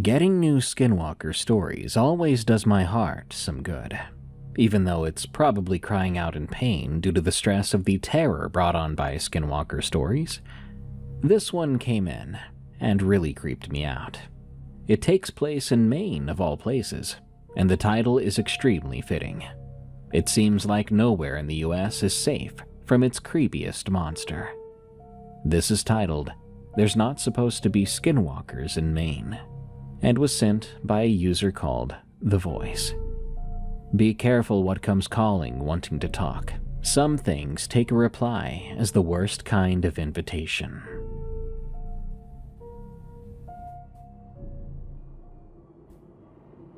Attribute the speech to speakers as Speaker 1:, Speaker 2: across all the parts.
Speaker 1: Getting new Skinwalker stories always does my heart some good, even though it's probably crying out in pain due to the stress of the terror brought on by Skinwalker stories. This one came in and really creeped me out. It takes place in Maine, of all places, and the title is extremely fitting. It seems like nowhere in the US is safe from its creepiest monster. This is titled, "There's Not Supposed to Be Skinwalkers in Maine," and was sent by a user called The Voice. Be careful what comes calling wanting to talk. Some things take a reply as the worst kind of invitation.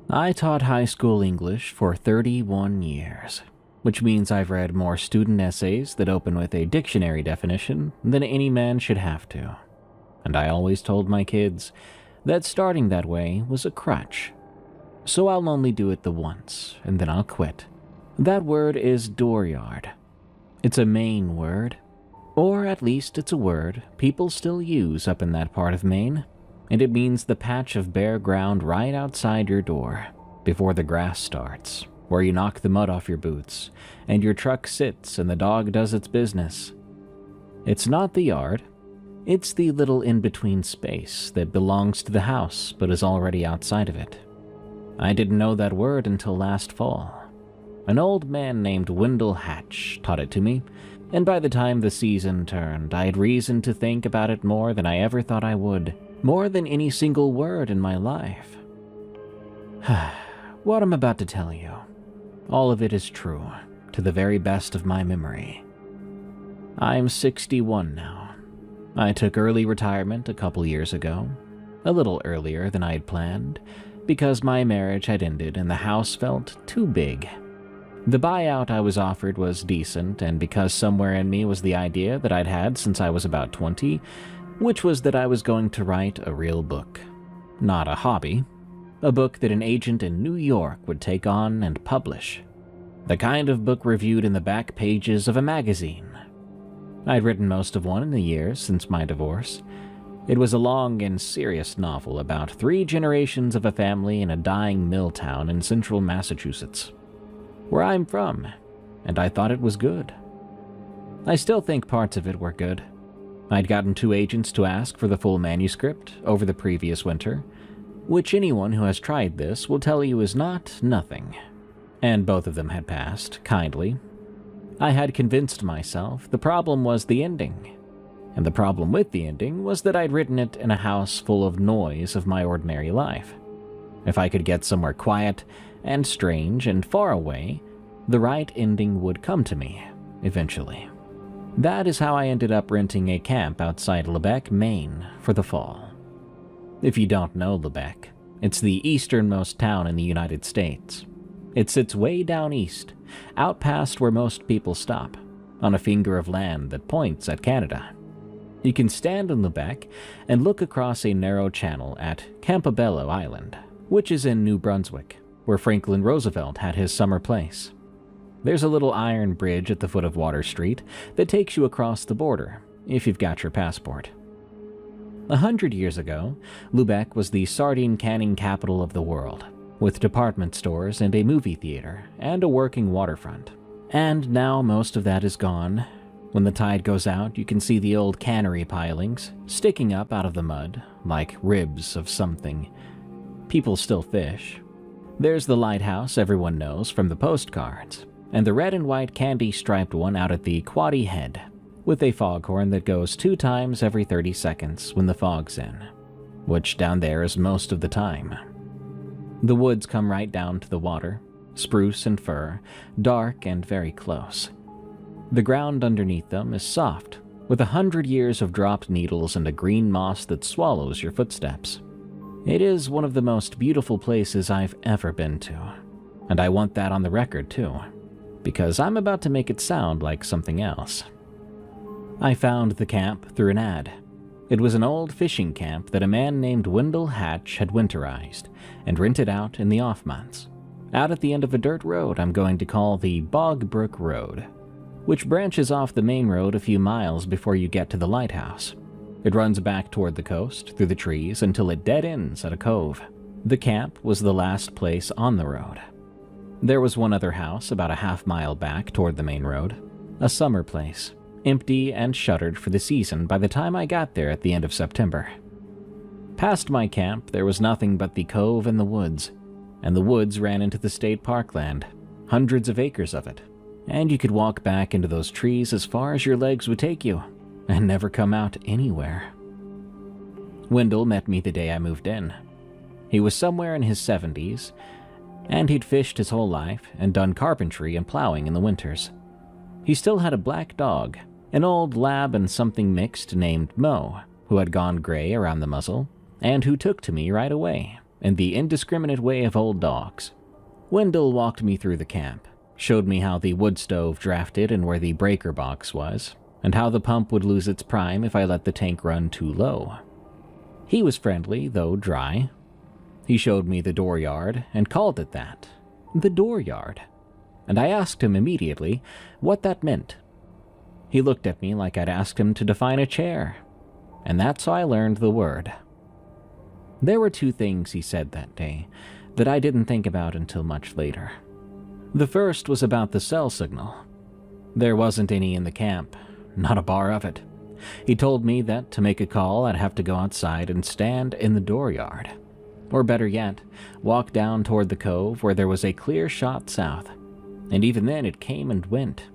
Speaker 1: I taught high school English for 31 years, which means I've read more student essays that open with a dictionary definition than any man should have to. And I always told my kids that starting that way was a crutch. So I'll only do it the once, and then I'll quit. That word is dooryard. It's a Maine word, or at least it's a word people still use up in that part of Maine, and it means the patch of bare ground right outside your door, before the grass starts, where you knock the mud off your boots, and your truck sits and the dog does its business. It's not the yard. It's the little in-between space that belongs to the house but is already outside of it. I didn't know that word until last fall. An old man named Wendell Hatch taught it to me, and by the time the season turned, I had reason to think about it more than I ever thought I would, more than any single word in my life. What I'm about to tell you, all of it is true, to the very best of my memory. I'm 61 now. I took early retirement a couple years ago, a little earlier than I had planned, because my marriage had ended and the house felt too big. The buyout I was offered was decent, and because somewhere in me was the idea that I'd had since I was about 20, which was that I was going to write a real book. Not a hobby. A book that an agent in New York would take on and publish. The kind of book reviewed in the back pages of a magazine. I'd written most of one in the years since my divorce. It was a long and serious novel about 3 generations of a family in a dying mill town in central Massachusetts, where I'm from, and I thought it was good. I still think parts of it were good. I'd gotten 2 agents to ask for the full manuscript over the previous winter, which anyone who has tried this will tell you is not nothing, and both of them had passed, kindly. I had convinced myself the problem was the ending, and the problem with the ending was that I'd written it in a house full of noise of my ordinary life. If I could get somewhere quiet and strange and far away, the right ending would come to me, eventually. That is how I ended up renting a camp outside Lebec, Maine, for the fall. If you don't know Lebec, it's the easternmost town in the United States. It sits way down east, out past where most people stop, on a finger of land that points at Canada. You can stand in Lebec and look across a narrow channel at Campobello Island, which is in New Brunswick, where Franklin Roosevelt had his summer place. There's a little iron bridge at the foot of Water Street that takes you across the border, if you've got your passport. 100 years ago, Lubec was the sardine canning capital of the world, with department stores and a movie theater and a working waterfront. And now most of that is gone. When the tide goes out, you can see the old cannery pilings sticking up out of the mud, like ribs of something. People still fish. There's the lighthouse everyone knows from the postcards, and the red and white candy-striped one out at the Quoddy Head, with a foghorn that goes 2 times every 30 seconds when the fog's in, which down there is most of the time. The woods come right down to the water, spruce and fir, dark and very close. The ground underneath them is soft, with 100 years of dropped needles and a green moss that swallows your footsteps. It is one of the most beautiful places I've ever been to, and I want that on the record too, because I'm about to make it sound like something else. I found the camp through an ad. It was an old fishing camp that a man named Wendell Hatch had winterized and rented out in the off months, out at the end of a dirt road I'm going to call the Bog Brook Road, which branches off the main road a few miles before you get to the lighthouse. It runs back toward the coast, through the trees, until it dead ends at a cove. The camp was the last place on the road. There was one other house about a half-mile back toward the main road, a summer place, empty and shuttered for the season by the time I got there at the end of September. Past my camp, there was nothing but the cove and the woods ran into the state parkland, hundreds of acres of it, and you could walk back into those trees as far as your legs would take you, and never come out anywhere. Wendell met me the day I moved in. He was somewhere in his 70s, and he'd fished his whole life and done carpentry and plowing in the winters. He still had a black dog, an old lab and something mixed named Mo, who had gone gray around the muzzle, and who took to me right away, in the indiscriminate way of old dogs. Wendell walked me through the camp, showed me how the wood stove drafted and where the breaker box was, and how the pump would lose its prime if I let the tank run too low. He was friendly, though dry. He showed me the dooryard and called it that, the dooryard, and I asked him immediately what that meant. He looked at me like I'd asked him to define a chair, and that's how I learned the word. There were two things he said that day that I didn't think about until much later. The first was about the cell signal. There wasn't any in the camp, not a bar of it. He told me that to make a call I'd have to go outside and stand in the dooryard. Or better yet, walk down toward the cove where there was a clear shot south, and even then it came and went.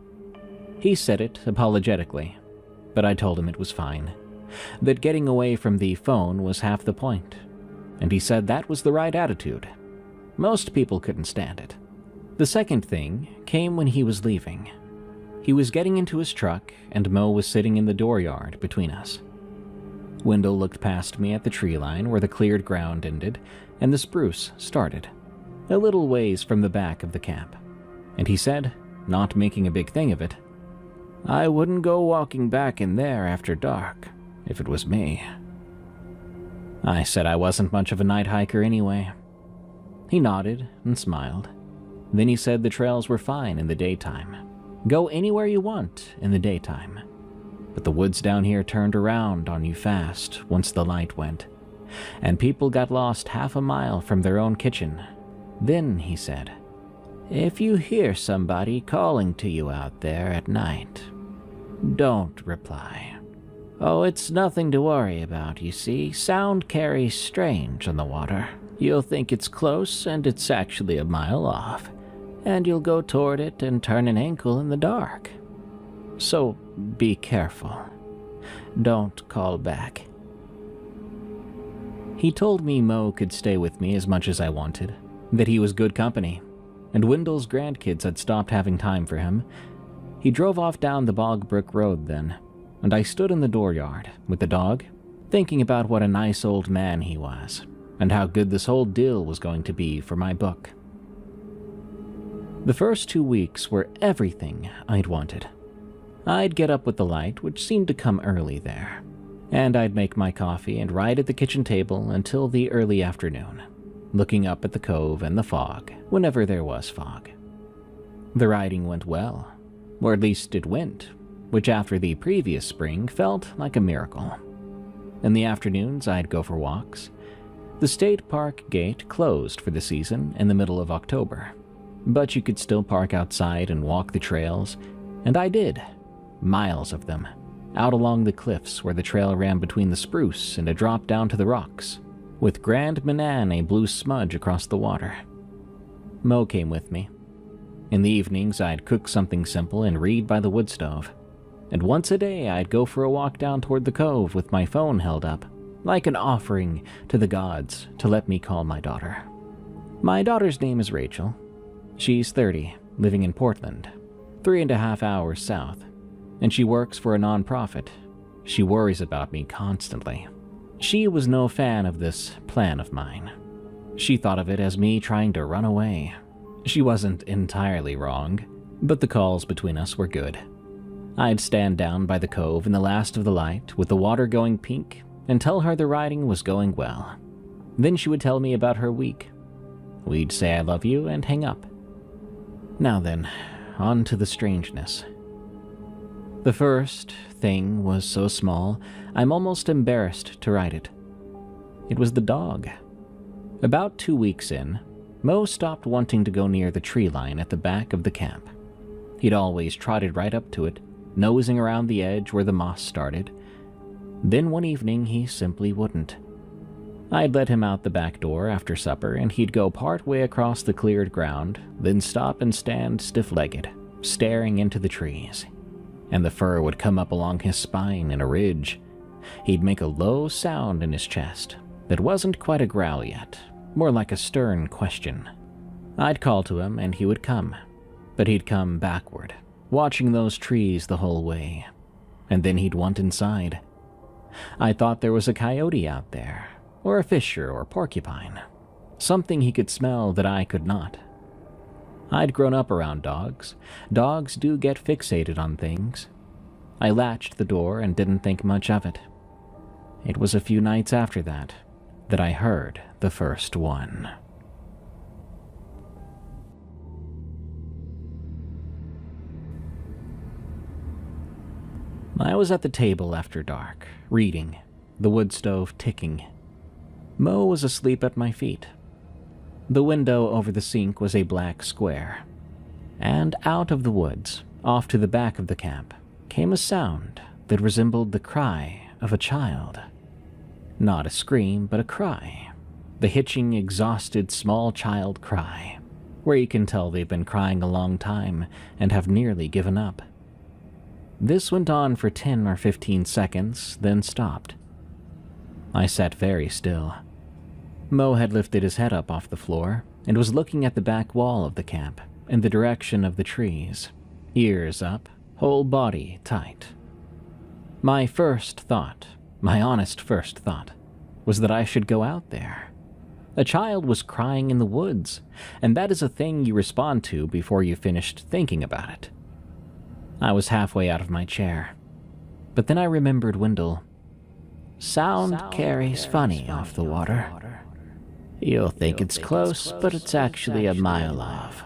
Speaker 1: He said it apologetically, but I told him it was fine, that getting away from the phone was half the point, and he said that was the right attitude. Most people couldn't stand it. The second thing came when he was leaving. He was getting into his truck, and Mo was sitting in the dooryard between us. Wendell looked past me at the tree line where the cleared ground ended and the spruce started, a little ways from the back of the camp, and he said, not making a big thing of it, "I wouldn't go walking back in there after dark, if it was me." I said I wasn't much of a night hiker anyway. He nodded and smiled. Then he said the trails were fine in the daytime. Go anywhere you want in the daytime. But the woods down here turned around on you fast once the light went, and people got lost half a mile from their own kitchen. Then, he said, if you hear somebody calling to you out there at night, don't reply. Oh, it's nothing to worry about, you see. Sound carries strange on the water. You'll think it's close and it's actually a mile off, and you'll go toward it and turn an ankle in the dark. So be careful. Don't call back. He told me Mo could stay with me as much as I wanted, that he was good company, and Wendell's grandkids had stopped having time for him. He drove off down the bog brick road then, and I stood in the dooryard with the dog, thinking about what a nice old man he was, and how good this whole deal was going to be for my book. The first 2 weeks were everything I'd wanted. I'd get up with the light, which seemed to come early there, and I'd make my coffee and ride at the kitchen table until the early afternoon, looking up at the cove and the fog, whenever there was fog. The riding went well, or at least it went, which after the previous spring felt like a miracle. In the afternoons, I'd go for walks. The state park gate closed for the season in the middle of October, but you could still park outside and walk the trails, and I did. Miles of them, out along the cliffs where the trail ran between the spruce and a drop down to the rocks, with Grand Manan a blue smudge across the water. Mo came with me. In the evenings, I'd cook something simple and read by the wood stove, and once a day I'd go for a walk down toward the cove with my phone held up, like an offering to the gods to let me call my daughter. My daughter's name is Rachel. She's 30, living in Portland, 3.5 hours south, and she works for a nonprofit. She worries about me constantly. She was no fan of this plan of mine. She thought of it as me trying to run away. She wasn't entirely wrong, but the calls between us were good. I'd stand down by the cove in the last of the light with the water going pink and tell her the riding was going well. Then she would tell me about her week. We'd say I love you and hang up. Now then, on to the strangeness. The first thing was so small, I'm almost embarrassed to write it. It was the dog. About 2 weeks in, Mo stopped wanting to go near the tree line at the back of the camp. He'd always trotted right up to it, nosing around the edge where the moss started. Then one evening, he simply wouldn't. I'd let him out the back door after supper, and he'd go part way across the cleared ground, then stop and stand stiff-legged, staring into the trees. And the fur would come up along his spine in a ridge. He'd make a low sound in his chest that wasn't quite a growl yet, more like a stern question. I'd call to him, and he would come, but he'd come backward, watching those trees the whole way, and then he'd want inside. I thought there was a coyote out there, or a fisher or porcupine, something he could smell that I could not. I'd grown up around dogs. Dogs do get fixated on things. I latched the door and didn't think much of it. It was a few nights after that I heard the first one. I was at the table after dark, reading, the wood stove ticking. Mo was asleep at my feet. The window over the sink was a black square, and out of the woods, off to the back of the camp, came a sound that resembled the cry of a child. Not a scream, but a cry. The hitching, exhausted small child cry, where you can tell they've been crying a long time and have nearly given up. This went on for 10 or 15 seconds, then stopped. I sat very still. Mo had lifted his head up off the floor and was looking at the back wall of the camp in the direction of the trees, ears up, whole body tight. My honest first thought, was that I should go out there. A child was crying in the woods, and that is a thing you respond to before you finished thinking about it. I was halfway out of my chair, but then I remembered Wendell. Sound carries funny off the water. You'll think it's close, but it's actually a mile off.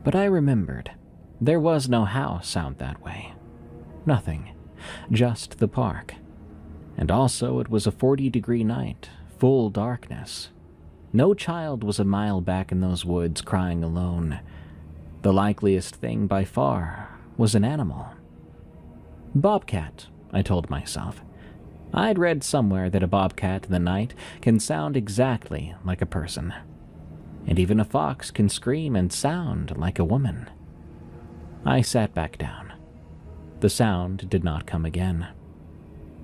Speaker 1: But I remembered. There was no house out that way. Nothing. Just the park. And also it was a 40-degree night, full darkness. No child was a mile back in those woods crying alone. The likeliest thing by far was an animal. Bobcat, I told myself. I'd read somewhere that a bobcat in the night can sound exactly like a person. And even a fox can scream and sound like a woman. I sat back down. The sound did not come again.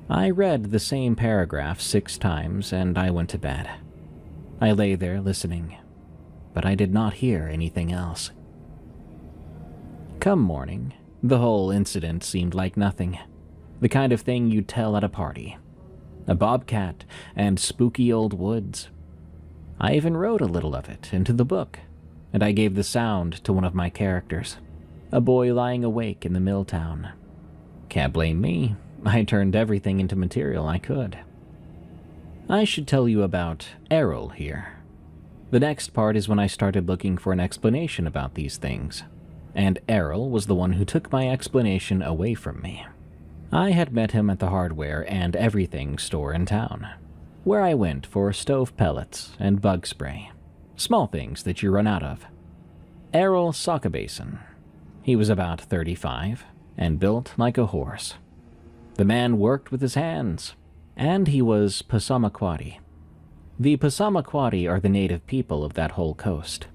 Speaker 1: I read the same paragraph 6 times and I went to bed. I lay there listening, but I did not hear anything else. Come morning, the whole incident seemed like nothing. The kind of thing you'd tell at a party. A bobcat and spooky old woods. I even wrote a little of it into the book, and I gave the sound to one of my characters, a boy lying awake in the mill town. Can't blame me. I turned everything into material I could. I should tell you about Errol here. The next part is when I started looking for an explanation about these things, and Errol was the one who took my explanation away from me. I had met him at the hardware and everything store in town, where I went for stove pellets and bug spray, small things that you run out of. Errol Sockabasin. He was about 35 and built like a horse. The man worked with his hands, and he was Passamaquoddy. The Passamaquoddy are the native people of that whole coast.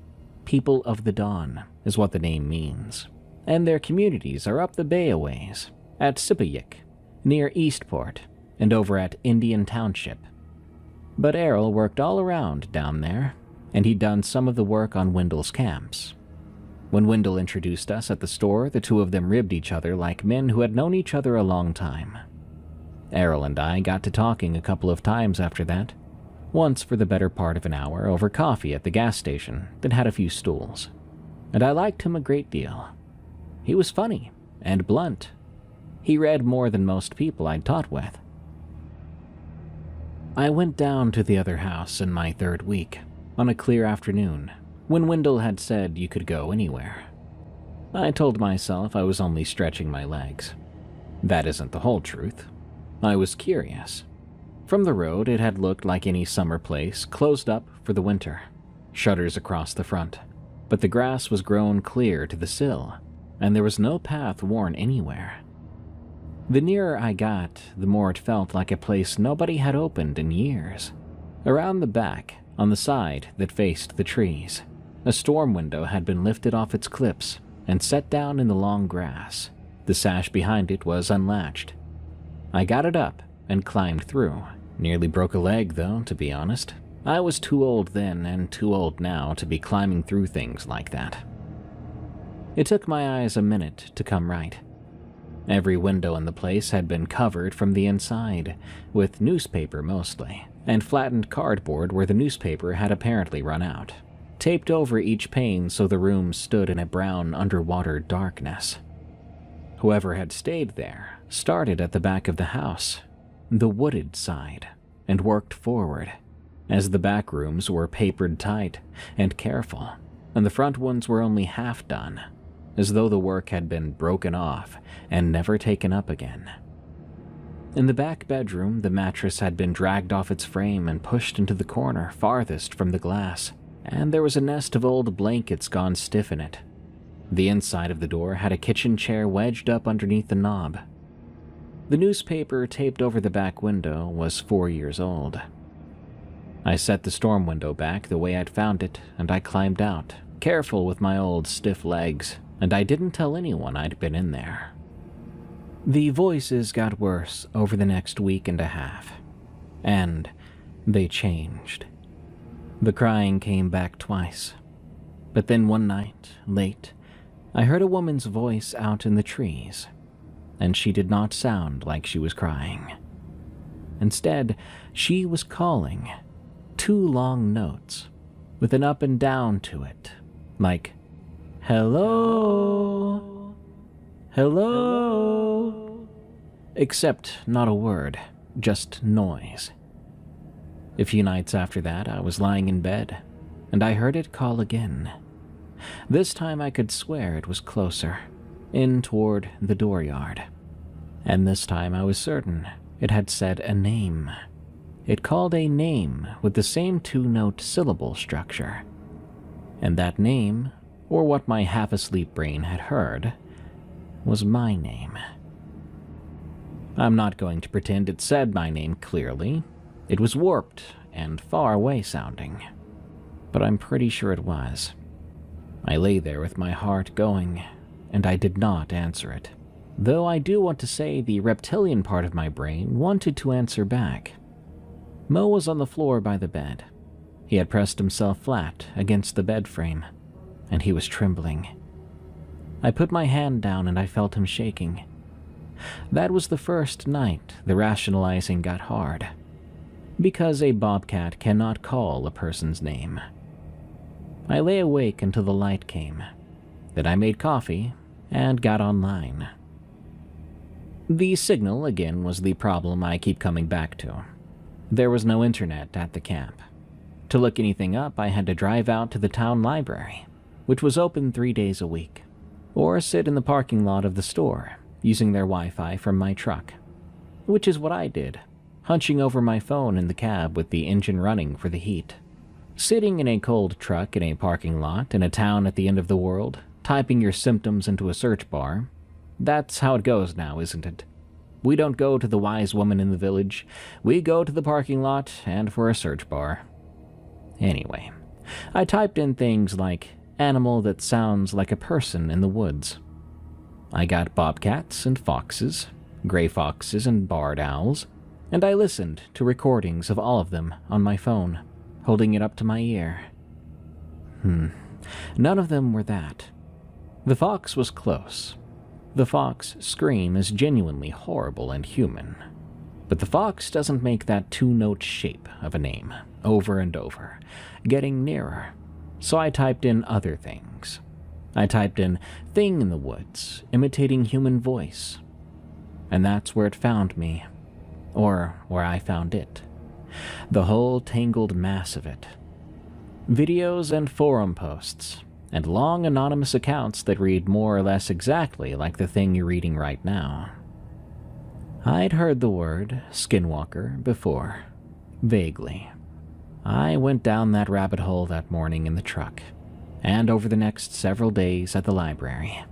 Speaker 1: People of the Dawn is what the name means, and their communities are up the bay a ways, at Sipayik, near Eastport, and over at Indian Township. But Errol worked all around down there, and he'd done some of the work on Wendell's camps. When Wendell introduced us at the store, the two of them ribbed each other like men who had known each other a long time. Errol and I got to talking a couple of times after that, once for the better part of an hour over coffee at the gas station that had a few stools, and I liked him a great deal. He was funny and blunt. He read more than most people I'd taught with. I went down to the other house in my 3rd week, on a clear afternoon, when Wendell had said you could go anywhere. I told myself I was only stretching my legs. That isn't the whole truth. I was curious. From the road, it had looked like any summer place closed up for the winter, shutters across the front, but the grass was grown clear to the sill, and there was no path worn anywhere. The nearer I got, the more it felt like a place nobody had opened in years. Around the back, on the side that faced the trees, a storm window had been lifted off its clips and set down in the long grass. The sash behind it was unlatched. I got it up and climbed through. Nearly broke a leg, though, to be honest. I was too old then and too old now to be climbing through things like that. It took my eyes a minute to come right. Every window in the place had been covered from the inside, with newspaper mostly, and flattened cardboard where the newspaper had apparently run out, taped over each pane so the room stood in a brown underwater darkness. Whoever had stayed there started at the back of the house, the wooded side, and worked forward, as the back rooms were papered tight and careful, and the front ones were only half done, as though the work had been broken off and never taken up again. In the back bedroom, the mattress had been dragged off its frame and pushed into the corner farthest from the glass, and there was a nest of old blankets gone stiff in it. The inside of the door had a kitchen chair wedged up underneath the knob. The newspaper taped over the back window was 4 years old. I set the storm window back the way I'd found it, and I climbed out, careful with my old stiff legs, and I didn't tell anyone I'd been in there. The voices got worse over the next week and a half, and they changed. The crying came back twice, but then one night, late, I heard a woman's voice out in the trees, and she did not sound like she was crying. Instead, she was calling, 2 long notes, with an up and down to it, like, "Hello? Hello?" Except not a word, just noise. A few nights after that, I was lying in bed, and I heard it call again. This time I could swear it was closer, in toward the dooryard. And this time I was certain it had said a name. It called a name with the same 2-note syllable structure. And that name, or what my half-asleep brain had heard, was my name. I'm not going to pretend it said my name clearly. It was warped and far away sounding, but I'm pretty sure it was. I lay there with my heart going, and I did not answer it. Though I do want to say the reptilian part of my brain wanted to answer back. Mo was on the floor by the bed. He had pressed himself flat against the bed frame, and he was trembling. I put my hand down and I felt him shaking. That was the first night the rationalizing got hard, because a bobcat cannot call a person's name. I lay awake until the light came. Then I made coffee and got online. The signal, again, was the problem I keep coming back to. There was no internet at the camp. To look anything up, I had to drive out to the town library, which was open 3 days a week, or sit in the parking lot of the store, using their Wi-Fi from my truck, which is what I did, hunching over my phone in the cab with the engine running for the heat. Sitting in a cold truck in a parking lot in a town at the end of the world, typing your symptoms into a search bar. That's how it goes now, isn't it? We don't go to the wise woman in the village. We go to the parking lot and for a search bar. Anyway, I typed in things like animal that sounds like a person in the woods. I got bobcats and foxes, gray foxes and barred owls, and I listened to recordings of all of them on my phone, holding it up to my ear. None of them were that. The fox was close. The fox scream is genuinely horrible and human. But the fox doesn't make that 2-note shape of a name over and over, getting nearer. So I typed in other things. I typed in thing in the woods, imitating human voice. And that's where it found me. Or where I found it. The whole tangled mass of it. Videos and forum posts, and long anonymous accounts that read more or less exactly like the thing you're reading right now. I'd heard the word Skinwalker before, vaguely. I went down that rabbit hole that morning in the truck, and over the next several days at the library.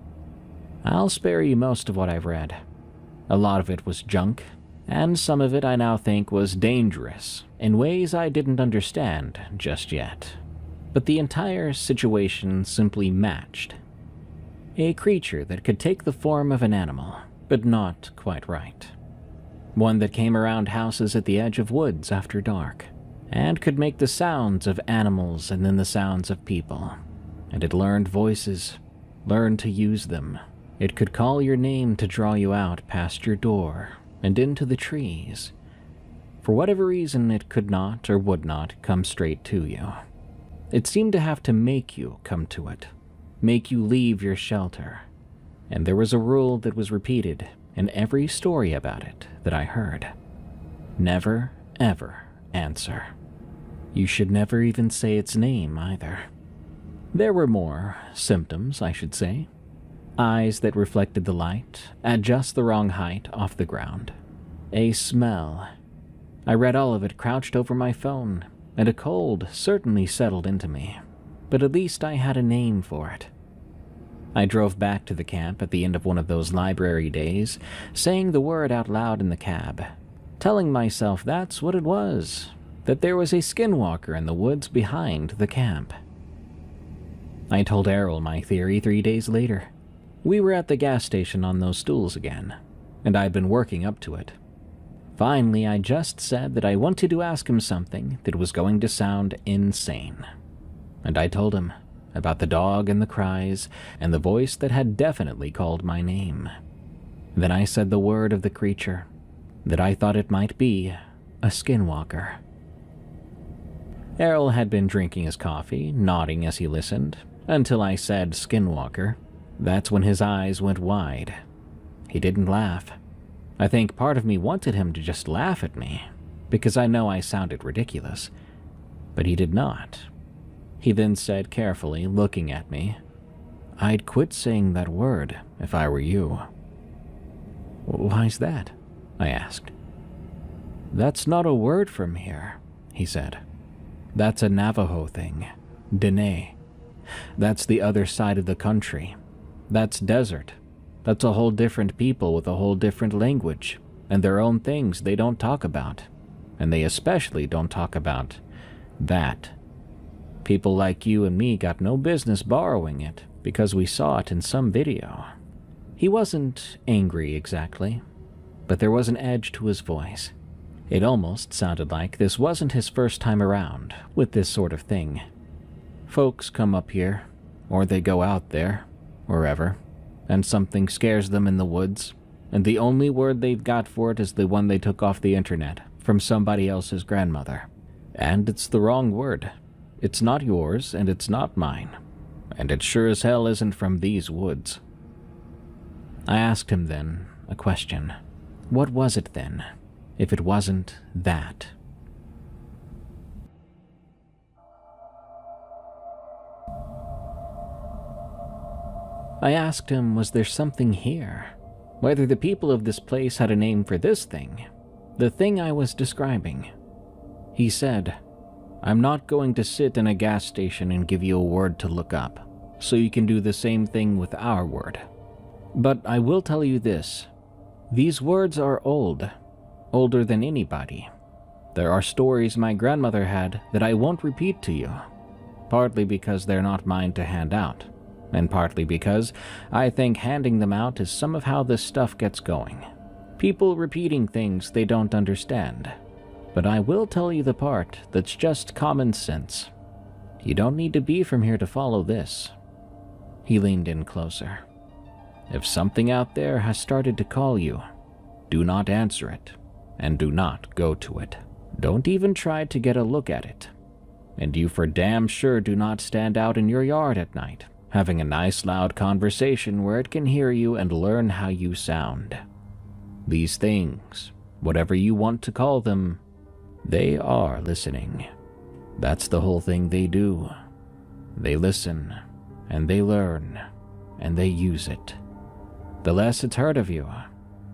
Speaker 1: I'll spare you most of what I've read. A lot of it was junk, and some of it I now think was dangerous in ways I didn't understand just yet. But the entire situation simply matched. A creature that could take the form of an animal, but not quite right. One that came around houses at the edge of woods after dark, and could make the sounds of animals and then the sounds of people. And it learned voices, learned to use them. It could call your name to draw you out past your door and into the trees. For whatever reason, it could not or would not come straight to you. It seemed to have to make you come to it, make you leave your shelter. And there was a rule that was repeated in every story about it that I heard. Never, ever answer. You should never even say its name either. There were more symptoms, I should say. Eyes that reflected the light at just the wrong height off the ground. A smell. I read all of it crouched over my phone, and a cold certainly settled into me, but at least I had a name for it. I drove back to the camp at the end of one of those library days, saying the word out loud in the cab, telling myself that's what it was, that there was a skinwalker in the woods behind the camp. I told Errol my theory 3 days later. We were at the gas station on those stools again, and I'd been working up to it. Finally, I just said that I wanted to ask him something that was going to sound insane. And I told him about the dog and the cries and the voice that had definitely called my name. Then I said the word of the creature, that I thought it might be a skinwalker. Errol had been drinking his coffee, nodding as he listened, until I said skinwalker. That's when his eyes went wide. He didn't laugh. I think part of me wanted him to just laugh at me, because I know I sounded ridiculous. But he did not. He then said carefully, looking at me, "I'd quit saying that word if I were you." "Why's that?" I asked. "That's not a word from here," he said. "That's a Navajo thing. Dene. That's the other side of the country. That's desert. That's a whole different people with a whole different language, and their own things they don't talk about. And they especially don't talk about that. People like you and me got no business borrowing it because we saw it in some video." He wasn't angry exactly, but there was an edge to his voice. It almost sounded like this wasn't his first time around with this sort of thing. Folks come up here, or they go out there, wherever, and something scares them in the woods, and the only word they've got for it is the one they took off the internet from somebody else's grandmother. And it's the wrong word. It's not yours, and it's not mine. And it sure as hell isn't from these woods. I asked him then a question. What was it then, if it wasn't that? I asked him, was there something here? Whether the people of this place had a name for this thing, the thing I was describing. He said, "I'm not going to sit in a gas station and give you a word to look up, so you can do the same thing with our word. But I will tell you this. These words are old, older than anybody. There are stories my grandmother had that I won't repeat to you, partly because they're not mine to hand out, and partly because I think handing them out is some of how this stuff gets going. People repeating things they don't understand. But I will tell you the part that's just common sense. You don't need to be from here to follow this." He leaned in closer. "If something out there has started to call you, do not answer it, and do not go to it. Don't even try to get a look at it. And you for damn sure do not stand out in your yard at night, having a nice loud conversation where it can hear you and learn how you sound. These things, whatever you want to call them, they are listening. That's the whole thing they do. They listen, and they learn, and they use it. The less it's heard of you,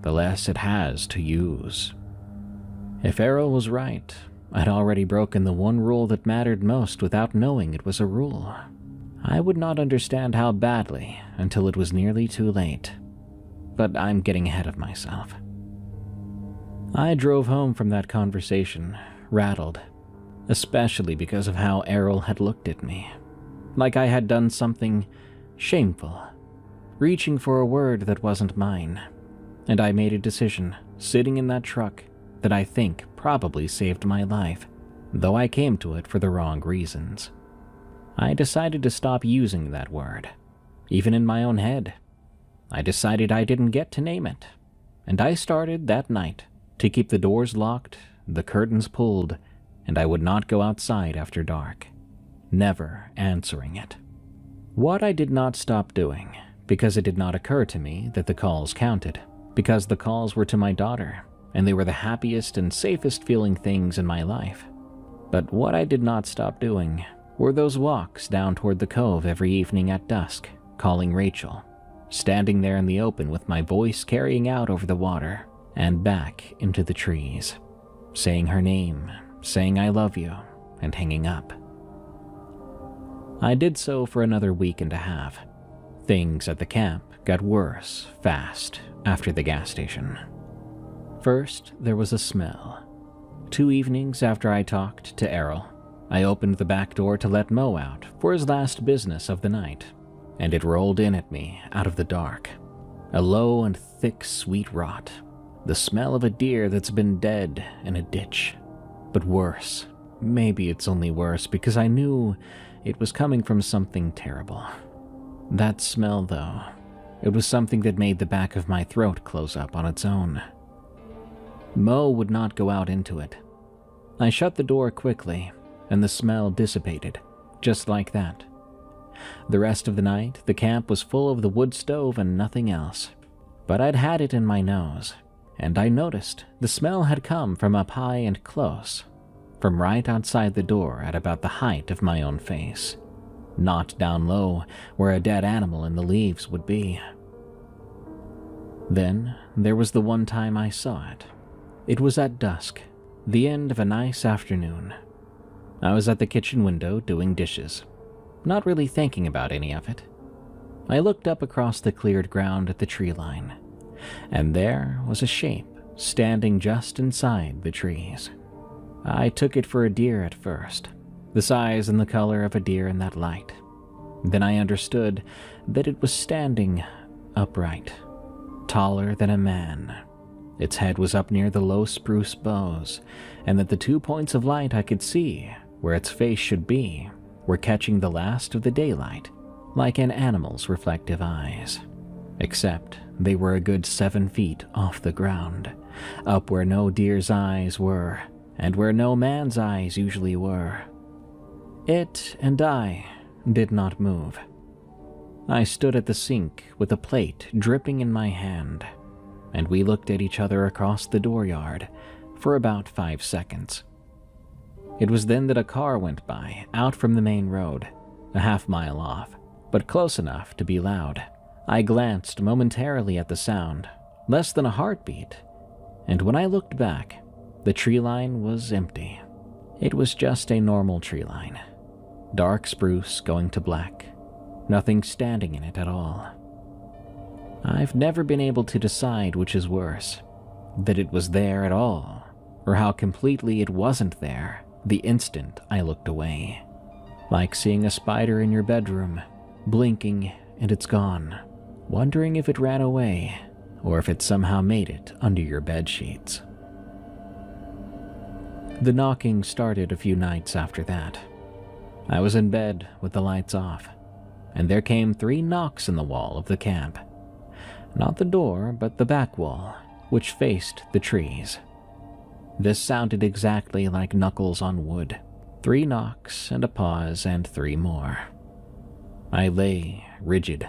Speaker 1: the less it has to use. If Errol was right, I'd already broken the one rule that mattered most without knowing it was a rule. I would not understand how badly until it was nearly too late. But I'm getting ahead of myself. I drove home from that conversation, rattled, especially because of how Errol had looked at me. Like I had done something shameful, reaching for a word that wasn't mine. And I made a decision, sitting in that truck, that I think probably saved my life, though I came to it for the wrong reasons. I decided to stop using that word, even in my own head. I decided I didn't get to name it, and I started that night to keep the doors locked, the curtains pulled, and I would not go outside after dark, never answering it. What I did not stop doing, because it did not occur to me that the calls counted, because the calls were to my daughter, and they were the happiest and safest feeling things in my life. But what I did not stop doing were those walks down toward the cove every evening at dusk, calling Rachel, standing there in the open with my voice carrying out over the water and back into the trees, saying her name, saying I love you, and hanging up. I did so for another week and a half. Things at the camp got worse fast after the gas station. First, there was a smell. 2 evenings after I talked to Errol, I opened the back door to let Mo out for his last business of the night, and it rolled in at me out of the dark. A low and thick sweet rot. The smell of a deer that's been dead in a ditch. But worse. Maybe it's only worse because I knew it was coming from something terrible. That smell, though, it was something that made the back of my throat close up on its own. Mo would not go out into it. I shut the door quickly, and the smell dissipated, just like that. The rest of the night, the camp was full of the wood stove and nothing else. But I'd had it in my nose, and I noticed the smell had come from up high and close, from right outside the door at about the height of my own face, not down low where a dead animal in the leaves would be. Then there was the one time I saw it. It was at dusk, the end of a nice afternoon. I was at the kitchen window doing dishes, not really thinking about any of it. I looked up across the cleared ground at the tree line, and there was a shape standing just inside the trees. I took it for a deer at first, the size and the color of a deer in that light. Then I understood that it was standing upright, taller than a man. Its head was up near the low spruce boughs, and that the 2 points of light I could see, where its face should be, were catching the last of the daylight, like an animal's reflective eyes. Except they were a good 7 feet off the ground, up where no deer's eyes were, and where no man's eyes usually were. It and I did not move. I stood at the sink with a plate dripping in my hand, and we looked at each other across the dooryard for about 5 seconds. It was then that a car went by, out from the main road, a half-mile off, but close enough to be loud. I glanced momentarily at the sound, less than a heartbeat, and when I looked back, the tree line was empty. It was just a normal tree line. Dark spruce going to black, nothing standing in it at all. I've never been able to decide which is worse, that it was there at all, or how completely it wasn't there the instant I looked away. Like seeing a spider in your bedroom, blinking and it's gone, wondering if it ran away, or if it somehow made it under your bed sheets. The knocking started a few nights after that. I was in bed with the lights off, and there came 3 knocks in the wall of the camp. Not the door, but the back wall, which faced the trees. This sounded exactly like knuckles on wood. 3 knocks and a pause and 3 more. I lay rigid,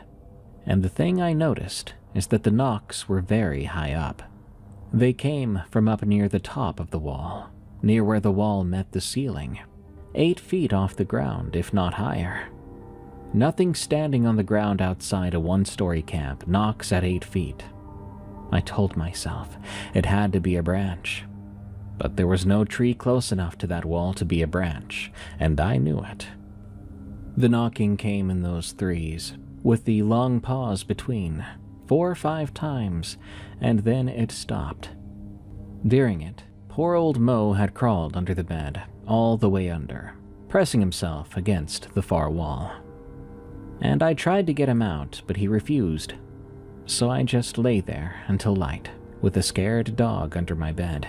Speaker 1: and the thing I noticed is that the knocks were very high up. They came from up near the top of the wall, near where the wall met the ceiling, 8 feet off the ground, if not higher. Nothing standing on the ground outside a 1-story camp knocks at 8 feet. I told myself it had to be a branch. But there was no tree close enough to that wall to be a branch, and I knew it. The knocking came in those threes, with the long pause between, 4 or 5 times, and then it stopped. During it, poor old Mo had crawled under the bed, all the way under, pressing himself against the far wall. And I tried to get him out, but he refused. So I just lay there until light, with a scared dog under my bed.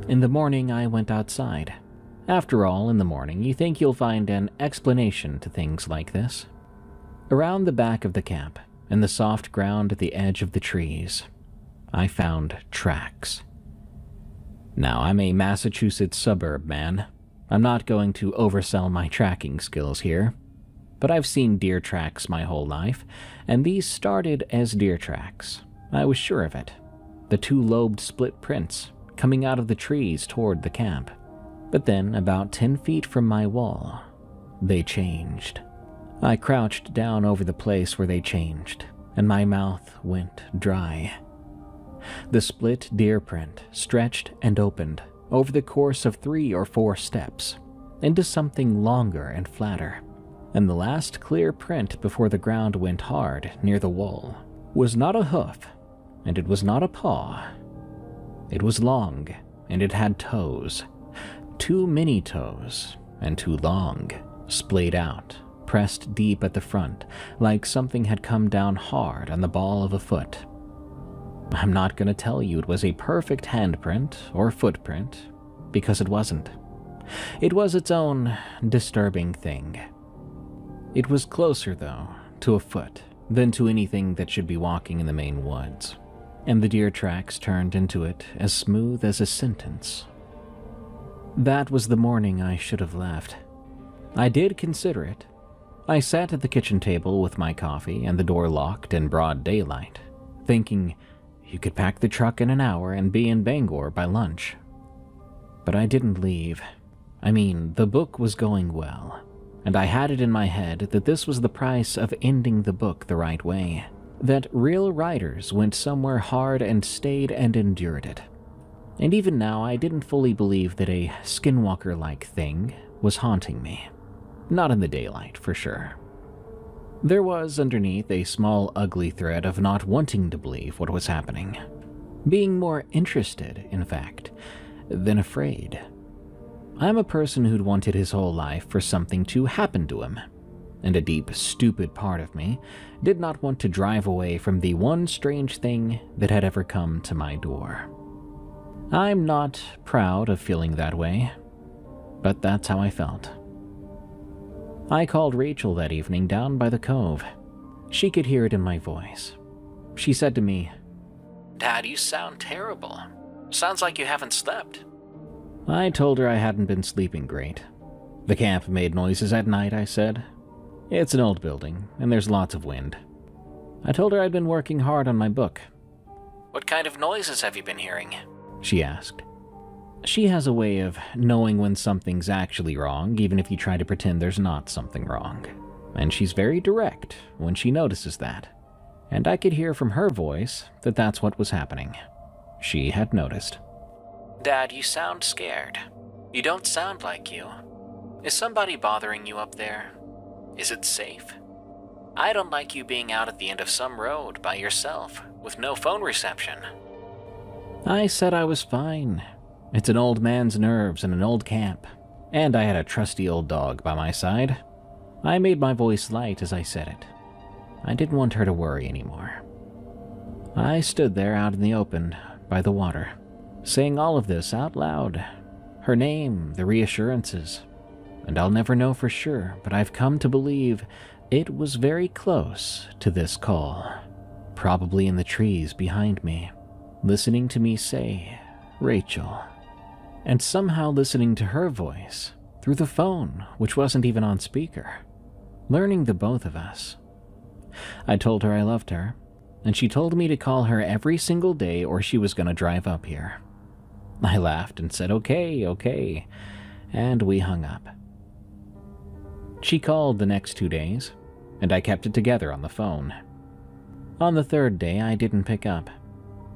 Speaker 1: In the morning, I went outside. After all, in the morning, you think you'll find an explanation to things like this. Around the back of the camp, in the soft ground at the edge of the trees, I found tracks. Now, I'm a Massachusetts suburb man. I'm not going to oversell my tracking skills here, but I've seen deer tracks my whole life, and these started as deer tracks. I was sure of it. The 2-lobed split prints coming out of the trees toward the camp. But then, about 10 feet from my wall, they changed. I crouched down over the place where they changed, and my mouth went dry. The split deer print stretched and opened over the course of 3 or 4 steps into something longer and flatter, and the last clear print before the ground went hard near the wall was not a hoof, and it was not a paw. It was long, and it had toes. 2 mini toes, and 2 long, splayed out, pressed deep at the front, like something had come down hard on the ball of a foot. I'm not going to tell you it was a perfect handprint or footprint, because it wasn't. It was its own disturbing thing. It was closer, though, to a foot than to anything that should be walking in the Maine woods, and the deer tracks turned into it as smooth as a sentence. That was the morning I should have left. I did consider it. I sat at the kitchen table with my coffee and the door locked in broad daylight, thinking you could pack the truck in an hour and be in Bangor by lunch. But I didn't leave. I mean, the book was going well, and I had it in my head that this was the price of ending the book the right way, that real writers went somewhere hard and stayed and endured it. And even now, I didn't fully believe that a Skinwalker-like thing was haunting me. Not in the daylight, for sure. There was, underneath, a small, ugly thread of not wanting to believe what was happening. Being more interested, in fact, than afraid. I'm a person who'd wanted his whole life for something to happen to him, and a deep, stupid part of me did not want to drive away from the one strange thing that had ever come to my door. I'm not proud of feeling that way, but that's how I felt. I called Rachel that evening down by the cove. She could hear it in my voice. She said to me, "Dad, you sound terrible. Sounds like you haven't slept." I told her I hadn't been sleeping great. The camp made noises at night, I said. It's an old building, and there's lots of wind. I told her I'd been working hard on my book. "What kind of noises have you been hearing?" she asked. She has a way of knowing when something's actually wrong, even if you try to pretend there's not something wrong. And she's very direct when she notices that. And I could hear from her voice that that's what was happening. She had noticed. "Dad, you sound scared. You don't sound like you. Is somebody bothering you up there? Is it safe? I don't like you being out at the end of some road by yourself with no phone reception." I said I was fine. It's an old man's nerves in an old camp, and I had a trusty old dog by my side. I made my voice light as I said it. I didn't want her to worry anymore. I stood there out in the open, by the water, saying all of this out loud. Her name, the reassurances. And I'll never know for sure, but I've come to believe it was very close to this call. Probably in the trees behind me, listening to me say, "Rachel." And somehow listening to her voice through the phone, which wasn't even on speaker, learning the both of us. I told her I loved her, and she told me to call her every single day or she was going to drive up here. I laughed and said, okay, and we hung up. She called the next 2 days, and I kept it together on the phone. On the third day, I didn't pick up.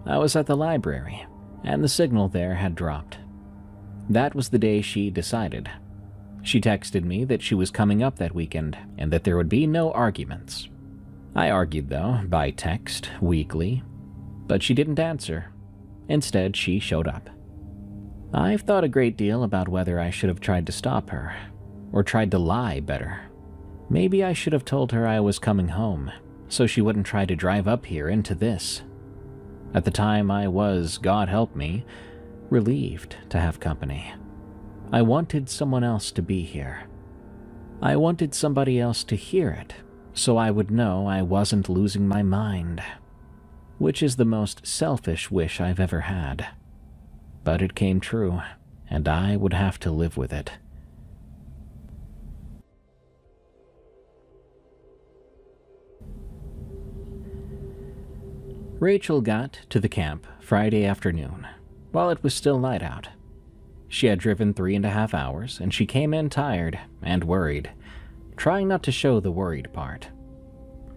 Speaker 1: I was at the library, and the signal there had dropped. That was the day she decided. She texted me that she was coming up that weekend and that there would be no arguments. I argued, though, by text, weekly, but she didn't answer. Instead, she showed up. I've thought a great deal about whether I should have tried to stop her, or tried to lie better. Maybe I should have told her I was coming home, so she wouldn't try to drive up here into this. At the time, I was, God help me, relieved to have company. I wanted someone else to be here. I wanted somebody else to hear it, so I would know I wasn't losing my mind, which is the most selfish wish I've ever had. But it came true, and I would have to live with it. Rachel got to the camp Friday afternoon, while it was still light out. She had driven 3.5 hours, and she came in tired and worried, trying not to show the worried part.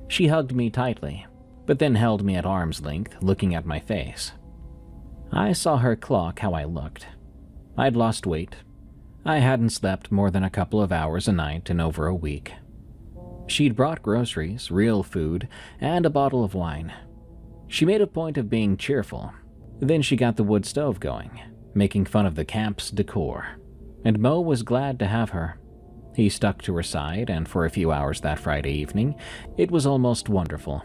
Speaker 1: She hugged me tightly, but then held me at arm's length, looking at my face. I saw her clock how I looked. I'd lost weight. I hadn't slept more than a couple of hours a night in over a week. She'd brought groceries, real food, and a bottle of wine. She made a point of being cheerful. Then she got the wood stove going, making fun of the camp's decor, and Mo was glad to have her. He stuck to her side, and for a few hours that Friday evening, it was almost wonderful.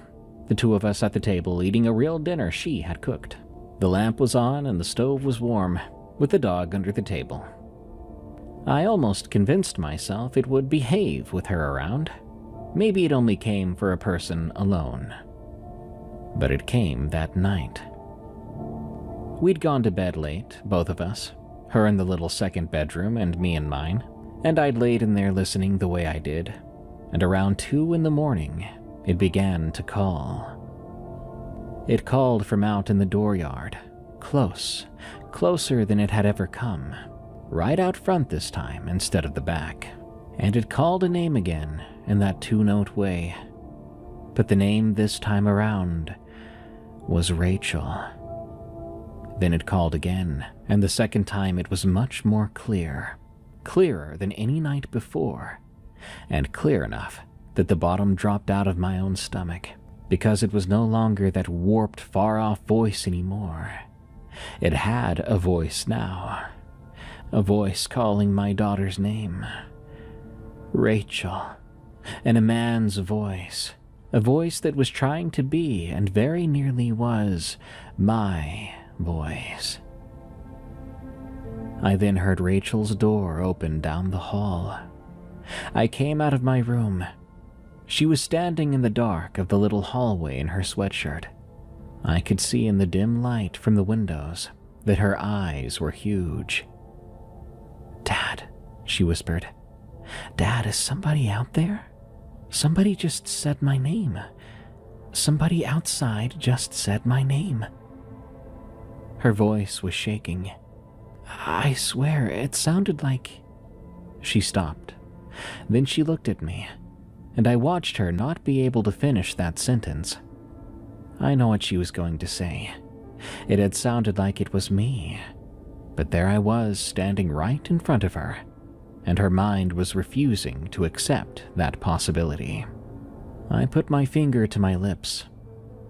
Speaker 1: The two of us at the table eating a real dinner she had cooked. The lamp was on and the stove was warm, with the dog under the table. I almost convinced myself it would behave with her around. Maybe it only came for a person alone. But it came that night. We'd gone to bed late, both of us, her in the little second bedroom and me in mine, and I'd laid in there listening the way I did, and around 2 a.m, it began to call. It called from out in the dooryard, close, closer than it had ever come, right out front this time instead of the back, and it called a name again in that 2-note way. But the name this time around was Rachel. Then it called again, and the second time it was much more clear, clearer than any night before, and clear enough that the bottom dropped out of my own stomach, because it was no longer that warped, far-off voice anymore. It had a voice now, a voice calling my daughter's name. Rachel, and a man's voice, a voice that was trying to be, and very nearly was, my voice. I then heard Rachel's door open down the hall. I came out of my room. She was standing in the dark of the little hallway in her sweatshirt. I could see in the dim light from the windows that her eyes were huge. "Dad," she whispered. "Dad, is somebody out there? Somebody just said my name. Somebody outside just said my name." Her voice was shaking. "I swear, it sounded like..." She stopped. Then she looked at me, and I watched her not be able to finish that sentence. I know what she was going to say. It had sounded like it was me, but there I was standing right in front of her, and her mind was refusing to accept that possibility. I put my finger to my lips.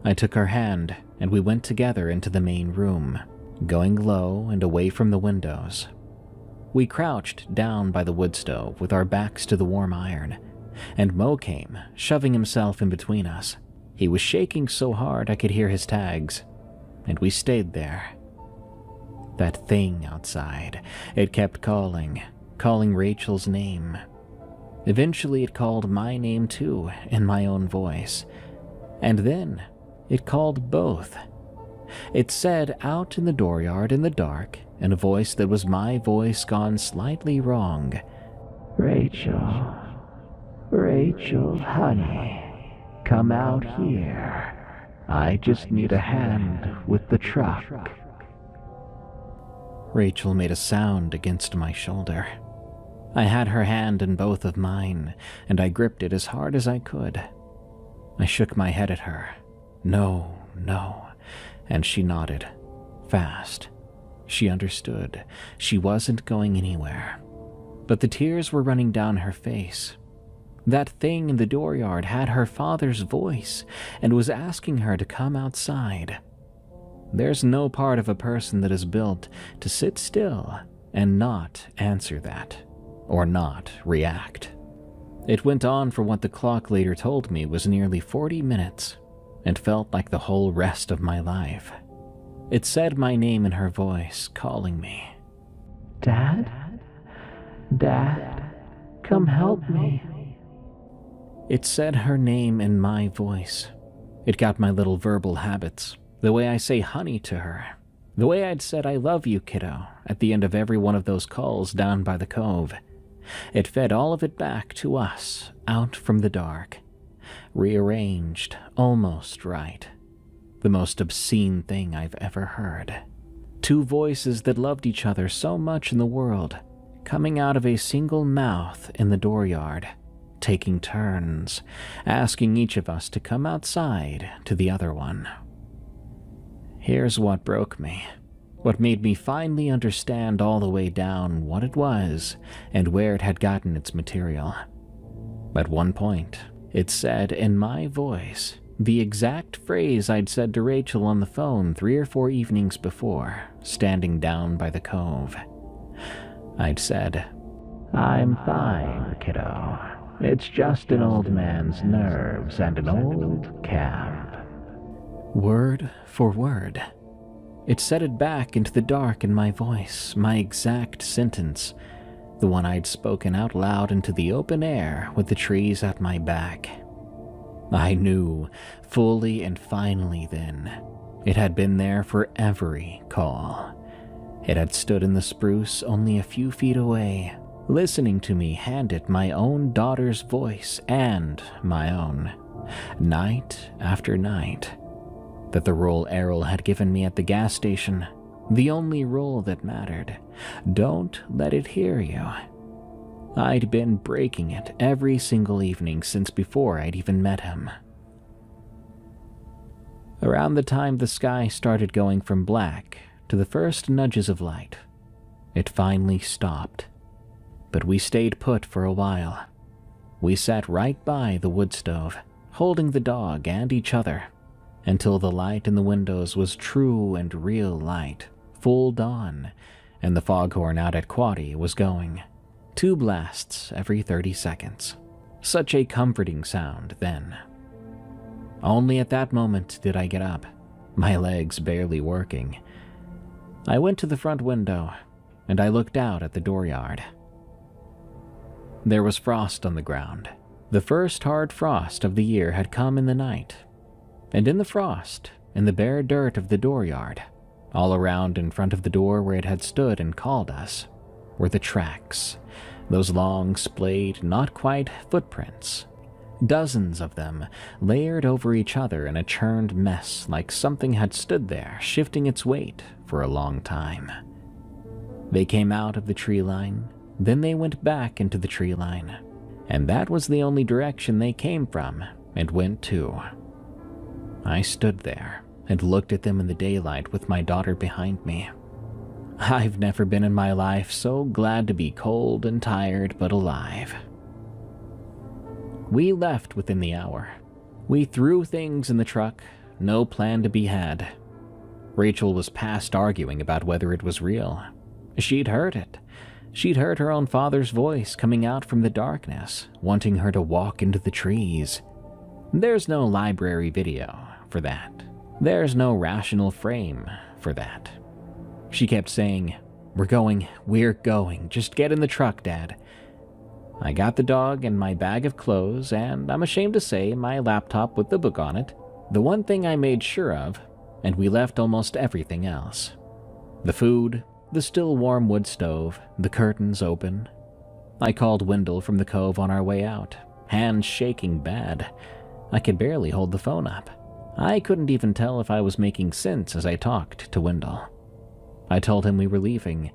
Speaker 1: I took her hand, and we went together into the main room, going low and away from the windows. We crouched down by the wood stove with our backs to the warm iron, and Mo came, shoving himself in between us. He was shaking so hard I could hear his tags, and we stayed there. That thing outside, it kept calling Rachel's name. Eventually it called my name too, in my own voice. And then it called both. It said out in the dooryard in the dark, in a voice that was my voice gone slightly wrong, "Rachel, Rachel, honey, come out here. I just need a hand with the truck." Rachel made a sound against my shoulder. I had her hand in both of mine, and I gripped it as hard as I could. I shook my head at her. "No, no," and she nodded, fast. She understood. She wasn't going anywhere. But the tears were running down her face. That thing in the dooryard had her father's voice and was asking her to come outside. There's no part of a person that is built to sit still and not answer that, or not react. It went on for what the clock later told me was nearly 40 minutes, and felt like the whole rest of my life. It said my name in her voice, calling me. "Dad? Dad, come help me." It said her name in my voice. It got my little verbal habits, the way I say honey to her, the way I'd said "I love you, kiddo" at the end of every one of those calls down by the cove. It fed all of it back to us, out from the dark. Rearranged, almost right. The most obscene thing I've ever heard. Two voices that loved each other so much in the world, coming out of a single mouth in the dooryard, taking turns, asking each of us to come outside to the other one. Here's what broke me. What made me finally understand all the way down what it was and where it had gotten its material. At one point, it said in my voice the exact phrase I'd said to Rachel on the phone 3 or 4 evenings before, standing down by the cove. I'd said, "I'm fine, kiddo. It's just an old man's nerves and an old camp." Word for word. It said it back into the dark in my voice, my exact sentence, the one I'd spoken out loud into the open air with the trees at my back. I knew, fully and finally then, it had been there for every call. It had stood in the spruce only a few feet away, listening to me hand it my own daughter's voice and my own, night after night. That the role Errol had given me at the gas station, the only role that mattered. Don't let it hear you. I'd been breaking it every single evening since before I'd even met him. Around the time the sky started going from black to the first nudges of light, it finally stopped. But we stayed put for a while. We sat right by the wood stove, holding the dog and each other, until the light in the windows was true and real light, full dawn, and the foghorn out at Quaddy was going. 2 blasts every 30 seconds. Such a comforting sound then. Only at that moment did I get up, my legs barely working. I went to the front window, and I looked out at the dooryard. There was frost on the ground. The first hard frost of the year had come in the night. And in the frost, in the bare dirt of the dooryard, all around in front of the door where it had stood and called us, were the tracks, those long, splayed, not quite footprints. Dozens of them, layered over each other in a churned mess like something had stood there, shifting its weight for a long time. They came out of the tree line, then they went back into the tree line, and that was the only direction they came from and went to. I stood there and looked at them in the daylight with my daughter behind me. I've never been in my life so glad to be cold and tired but alive. We left within the hour. We threw things in the truck, no plan to be had. Rachel was past arguing about whether it was real. She'd heard it. She'd heard her own father's voice coming out from the darkness, wanting her to walk into the trees. There's no library video for that. There's no rational frame for that. She kept saying, we're going, just get in the truck, Dad." I got the dog and my bag of clothes, and I'm ashamed to say my laptop with the book on it, the one thing I made sure of, and we left almost everything else. The food, the still warm wood stove, the curtains open. I called Wendell from the cove on our way out, hands shaking bad. I could barely hold the phone up. I couldn't even tell if I was making sense as I talked to Wendell. I told him we were leaving,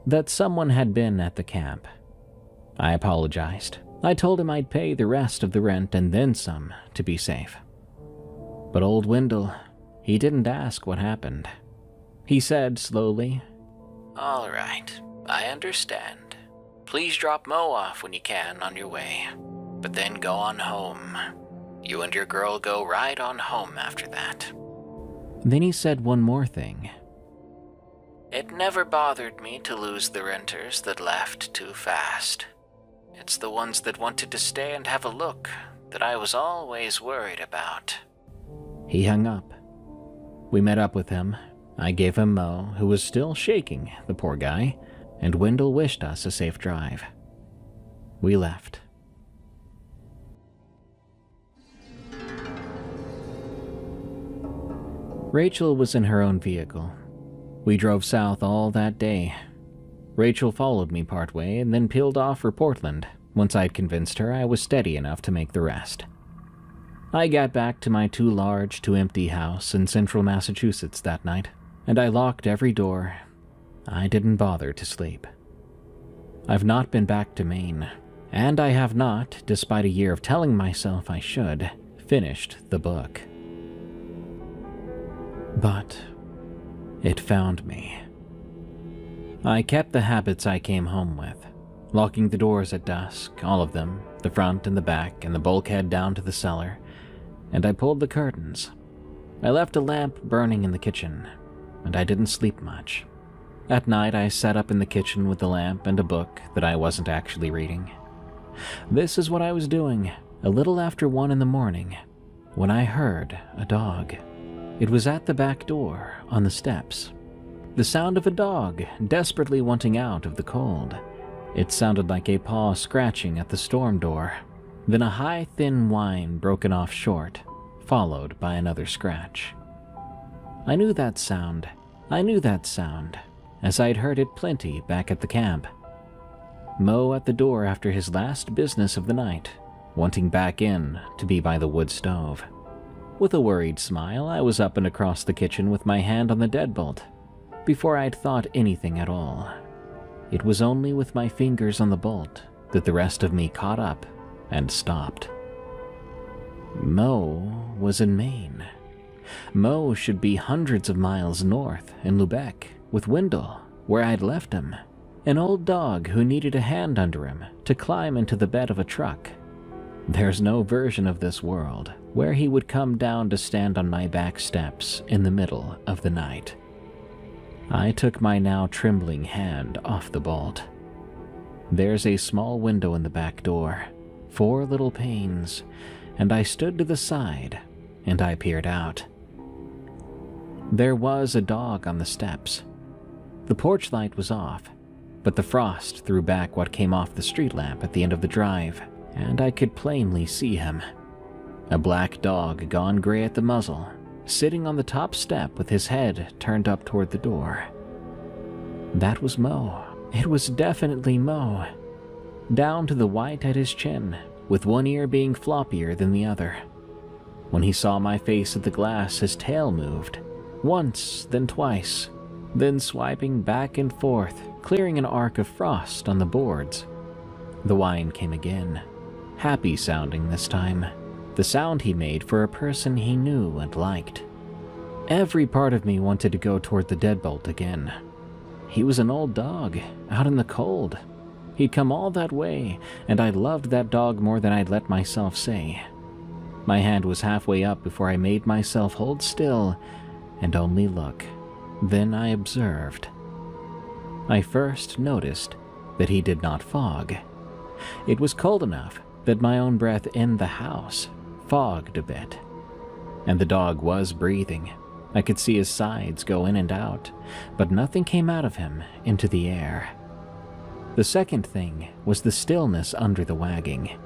Speaker 1: that someone had been at the camp. I apologized. I told him I'd pay the rest of the rent and then some to be safe. But old Wendell, he didn't ask what happened. He said slowly, "All right, I understand. Please drop Mo off when you can on your way, but then go on home. You and your girl go right on home after that." Then he said one more thing. "It never bothered me to lose the renters that left too fast. It's the ones that wanted to stay and have a look that I was always worried about." He hung up. We met up with him. I gave him Mo, who was still shaking, the poor guy, and Wendell wished us a safe drive. We left. Rachel was in her own vehicle. We drove south all that day. Rachel followed me partway and then peeled off for Portland once I'd convinced her I was steady enough to make the rest. I got back to my too large to empty house in central Massachusetts that night, and I locked every door. I didn't bother to sleep. I've not been back to Maine, and I have not, despite a year of telling myself I should, finished the book. But it found me. I kept the habits I came home with, locking the doors at dusk, all of them, the front and the back and the bulkhead down to the cellar, and I pulled the curtains. I left a lamp burning in the kitchen, and I didn't sleep much. At night, I sat up in the kitchen with the lamp and a book that I wasn't actually reading. This is what I was doing, a little after 1 a.m, when I heard a dog. It was at the back door, on the steps. The sound of a dog, desperately wanting out of the cold. It sounded like a paw scratching at the storm door, then a high, thin whine broken off short, followed by another scratch. I knew that sound, as I'd heard it plenty back at the camp. Mo at the door after his last business of the night, wanting back in to be by the wood stove. With a worried smile, I was up and across the kitchen with my hand on the deadbolt, before I'd thought anything at all. It was only with my fingers on the bolt that the rest of me caught up and stopped. Mo was in Maine. Mo should be hundreds of miles north in Lubec with Wendell, where I'd left him. An old dog who needed a hand under him to climb into the bed of a truck. There's no version of this world where he would come down to stand on my back steps in the middle of the night. I took my now trembling hand off the bolt. There's a small window in the back door, 4 little panes, and I stood to the side and I peered out. There was a dog on the steps. The porch light was off, but the frost threw back what came off the street lamp at the end of the drive, and I could plainly see him. A black dog gone gray at the muzzle, sitting on the top step with his head turned up toward the door. That was Mo. It was definitely Mo. Down to the white at his chin, with one ear being floppier than the other. When he saw my face at the glass, his tail moved. Once, then twice, then swiping back and forth, clearing an arc of frost on the boards. The whine came again, happy sounding this time, the sound he made for a person he knew and liked. Every part of me wanted to go toward the deadbolt again. He was an old dog, out in the cold. He'd come all that way, and I loved that dog more than I'd let myself say. My hand was halfway up before I made myself hold still and only look. Then I observed. I first noticed that he did not fog. It was cold enough that my own breath in the house fogged a bit. And the dog was breathing. I could see his sides go in and out, but nothing came out of him into the air. The second thing was the stillness under the wagging.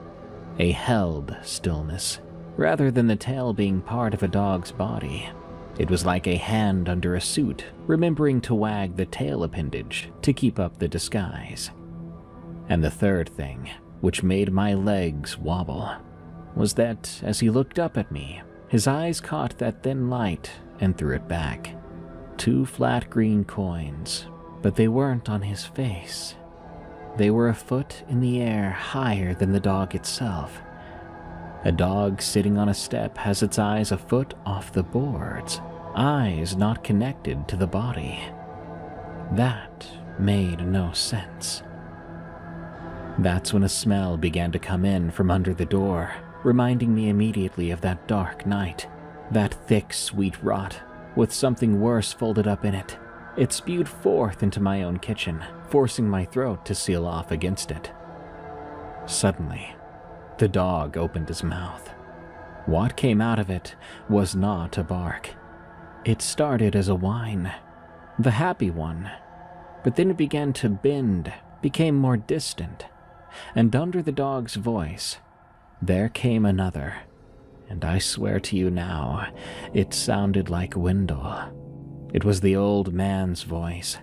Speaker 1: A held stillness, rather than the tail being part of a dog's body. It was like a hand under a suit, remembering to wag the tail appendage to keep up the disguise. And the third thing, which made my legs wobble, was that as he looked up at me, his eyes caught that thin light and threw it back. 2 flat green coins, but they weren't on his face. They were a foot in the air higher than the dog itself. A dog sitting on a step has its eyes a foot off the boards, eyes not connected to the body. That made no sense. That's when a smell began to come in from under the door, reminding me immediately of that dark night. That thick, sweet rot, with something worse folded up in it. It spewed forth into my own kitchen, forcing my throat to seal off against it. Suddenly, the dog opened his mouth. What came out of it was not a bark. It started as a whine, the happy one, but then it began to bend, became more distant, and under the dog's voice, there came another, and I swear to you now, it sounded like Wendell. It was the old man's voice,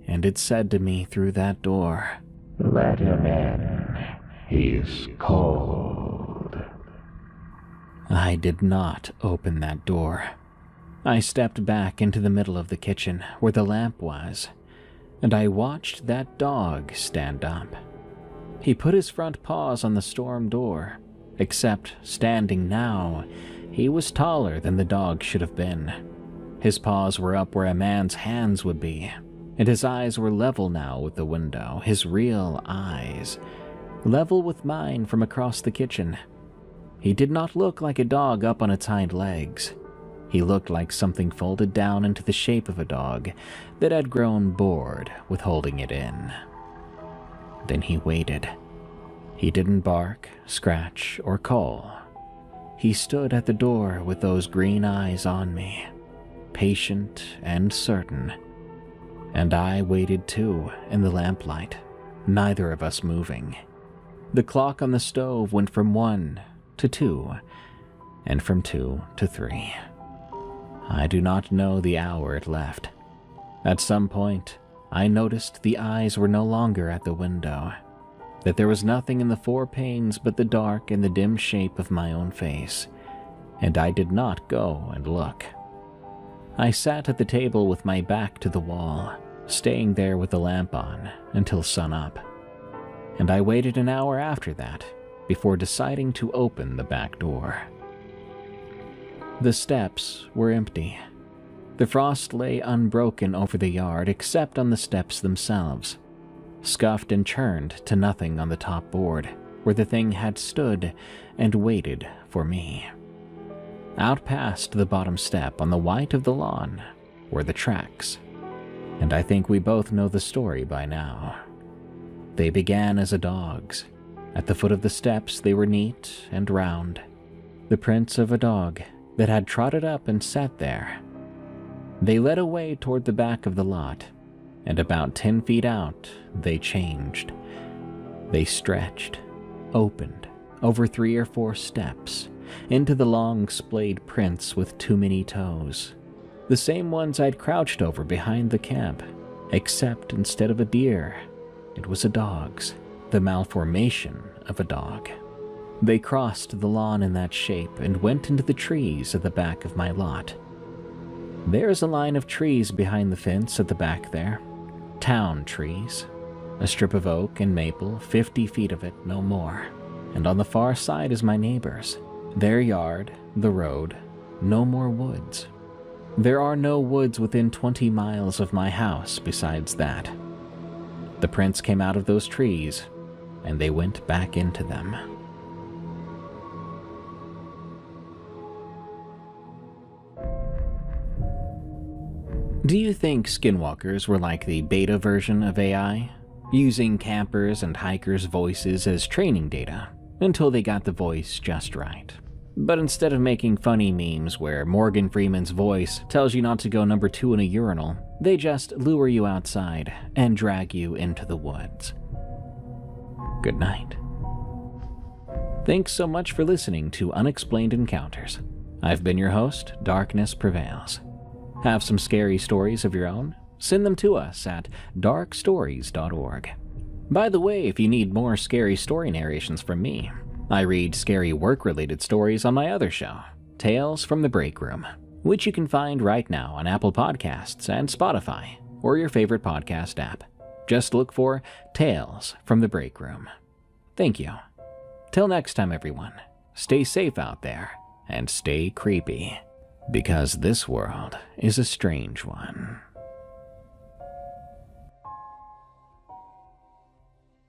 Speaker 1: and it said to me through that door,
Speaker 2: "Let him in. He's cold."
Speaker 1: I did not open that door. I stepped back into the middle of the kitchen where the lamp was, and I watched that dog stand up. He put his front paws on the storm door, except standing now, he was taller than the dog should have been. His paws were up where a man's hands would be, and his eyes were level now with the window, his real eyes, level with mine from across the kitchen. He did not look like a dog up on its hind legs. He looked like something folded down into the shape of a dog that had grown bored with holding it in. Then he waited. He didn't bark, scratch, or call. He stood at the door with those green eyes on me, patient and certain. And I waited too in the lamplight, neither of us moving. The clock on the stove went from 1 to 2, and from 2 to 3. I do not know the hour it left. At some point, I noticed the eyes were no longer at the window, that there was nothing in the 4 panes but the dark and the dim shape of my own face, and I did not go and look. I sat at the table with my back to the wall, staying there with the lamp on until sunup, and I waited an hour after that before deciding to open the back door. The steps were empty. The frost lay unbroken over the yard except on the steps themselves, scuffed and churned to nothing on the top board where the thing had stood and waited for me. Out past the bottom step on the white of the lawn were the tracks, and I think we both know the story by now. They began as a dog's. At the foot of the steps they were neat and round, the prints of a dog that had trotted up and sat there. They led away toward the back of the lot, and about 10 feet out they changed. They stretched, opened, over 3 or 4 steps, into the long splayed prints with too many toes. The same ones I'd crouched over behind the camp, except instead of a deer, it was a dog's, the malformation of a dog. They crossed the lawn in that shape and went into the trees at the back of my lot. There's a line of trees behind the fence at the back there. Town trees. A strip of oak and maple, 50 feet of it, no more. And on the far side is my neighbor's. Their yard, the road, no more woods. There are no woods within 20 miles of my house besides that. The prints came out of those trees, and they went back into them. Do you think Skinwalkers were like the beta version of AI, using campers' and hikers' voices as training data until they got the voice just right? But instead of making funny memes where Morgan Freeman's voice tells you not to go number 2 in a urinal, they just lure you outside and drag you into the woods. Good night. Thanks so much for listening to Unexplained Encounters. I've been your host, Darkness Prevails. Have some scary stories of your own? Send them to us at darkstories.org. By the way, if you need more scary story narrations from me, I read scary work-related stories on my other show, Tales from the Break Room, which you can find right now on Apple Podcasts and Spotify, or your favorite podcast app. Just look for Tales from the Break Room. Thank you. Till next time, everyone. stay safe out there, and stay creepy, because this world is a strange one.